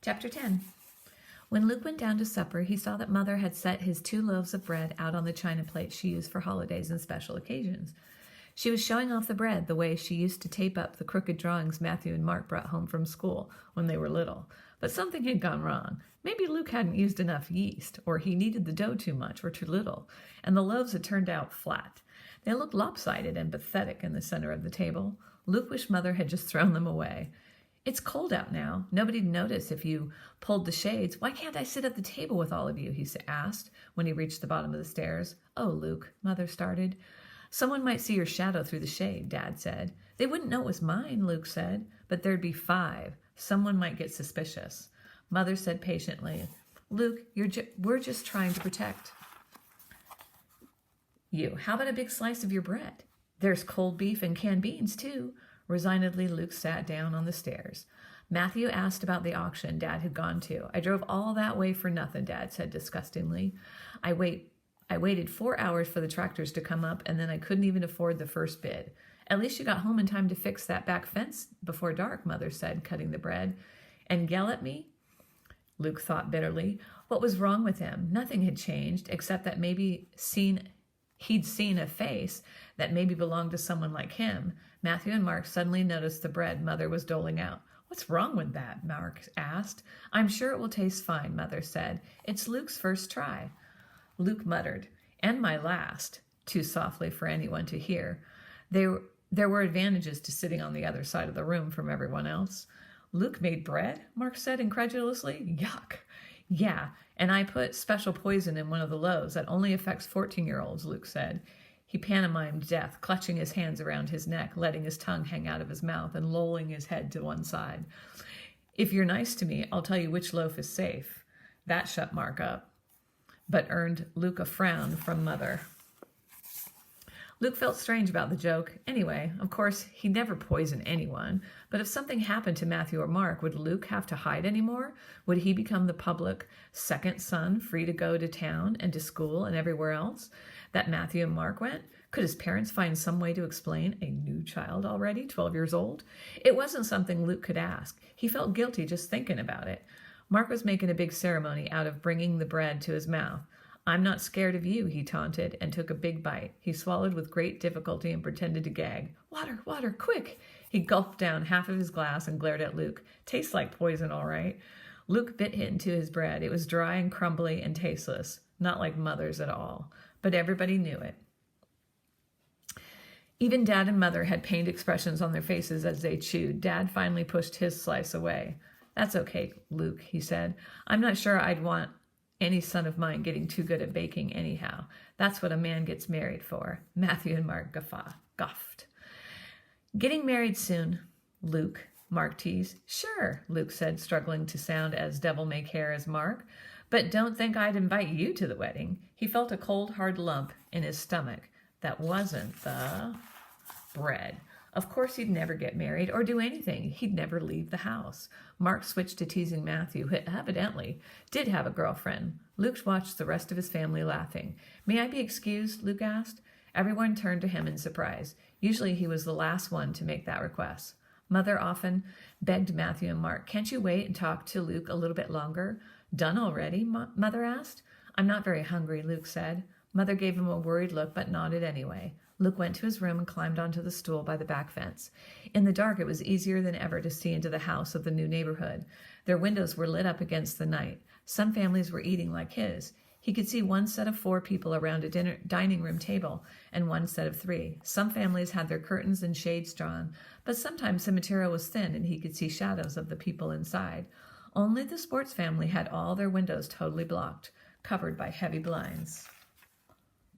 Chapter 10. When Luke went down to supper, he saw that Mother had set his 2 loaves of bread out on the china plate she used for holidays and special occasions. She was showing off the bread the way she used to tape up the crooked drawings Matthew and Mark brought home from school when they were little. But something had gone wrong. Maybe Luke hadn't used enough yeast, or he kneaded the dough too much or too little, and the loaves had turned out flat. They looked lopsided and pathetic in the center of the table. Luke wished Mother had just thrown them away. "It's cold out now. Nobody'd notice if you pulled the shades. Why can't I sit at the table with all of you?" he asked when he reached the bottom of the stairs. "Oh, Luke," Mother started. "Someone might see your shadow through the shade," Dad said. "They wouldn't know it was mine," Luke said. "But there'd be 5. Someone might get suspicious." Mother said patiently, "Luke, we're just trying to protect you. How about a big slice of your bread? There's cold beef and canned beans, too." Resignedly, Luke sat down on the stairs. Matthew asked about the auction Dad had gone to. "I drove all that way for nothing," Dad said disgustingly. I waited 4 hours for the tractors to come up, and then I couldn't even afford the first bid." "At least you got home in time to fix that back fence before dark," Mother said, cutting the bread. "And yell at me?" Luke thought bitterly. What was wrong with him? Nothing had changed, except that he'd seen a face that maybe belonged to someone like him. Matthew and Mark suddenly noticed the bread Mother was doling out. "What's wrong with that?" Mark asked. "I'm sure it will taste fine," Mother said. "It's Luke's first try." Luke muttered, "And my last," too softly for anyone to hear. There were advantages to sitting on the other side of the room from everyone else. "Luke made bread?" Mark said incredulously. "Yuck." "Yeah, and I put special poison in one of the loaves that only affects 14-year-olds, Luke said. He pantomimed death, clutching his hands around his neck, letting his tongue hang out of his mouth and lolling his head to one side. "If you're nice to me, I'll tell you which loaf is safe." That shut Mark up, but earned Luke a frown from Mother. Luke felt strange about the joke. Anyway, of course, he'd never poison anyone, but if something happened to Matthew or Mark, would Luke have to hide anymore? Would he become the public second son, free to go to town and to school and everywhere else that Matthew and Mark went? Could his parents find some way to explain a new child already, 12 years old? It wasn't something Luke could ask. He felt guilty just thinking about it. Mark was making a big ceremony out of bringing the bread to his mouth. "I'm not scared of you," he taunted, and took a big bite. He swallowed with great difficulty and pretended to gag. "Water, water, quick!" He gulped down half of his glass and glared at Luke. "Tastes like poison, all right." Luke bit into his bread. It was dry and crumbly and tasteless, not like Mother's at all. But everybody knew it. Even Dad and Mother had pained expressions on their faces as they chewed. Dad finally pushed his slice away. "That's okay, Luke," he said. "I'm not sure I'd want any son of mine getting too good at baking anyhow. That's what a man gets married for." Matthew and Mark guffed. "Getting married soon, Luke," Mark teased. "Sure," Luke said, struggling to sound as devil-may-care as Mark. "But don't think I'd invite you to the wedding." He felt a cold, hard lump in his stomach. That wasn't the bread. Of course he'd never get married or do anything. He'd never leave the house. Mark switched to teasing Matthew, who evidently did have a girlfriend. Luke watched the rest of his family laughing. "May I be excused?" Luke asked. Everyone turned to him in surprise. Usually he was the last one to make that request. Mother often begged Matthew and Mark, "Can't you wait and talk to Luke a little bit longer?" "Done already?" Mother asked. "I'm not very hungry," Luke said. Mother gave him a worried look but nodded anyway. Luke went to his room and climbed onto the stool by the back fence. In the dark, it was easier than ever to see into the house of the new neighborhood. Their windows were lit up against the night. Some families were eating like his. He could see one set of 4 people around a dining room table and one set of 3. Some families had their curtains and shades drawn, but sometimes the material was thin and he could see shadows of the people inside. Only the Sports family had all their windows totally blocked, covered by heavy blinds.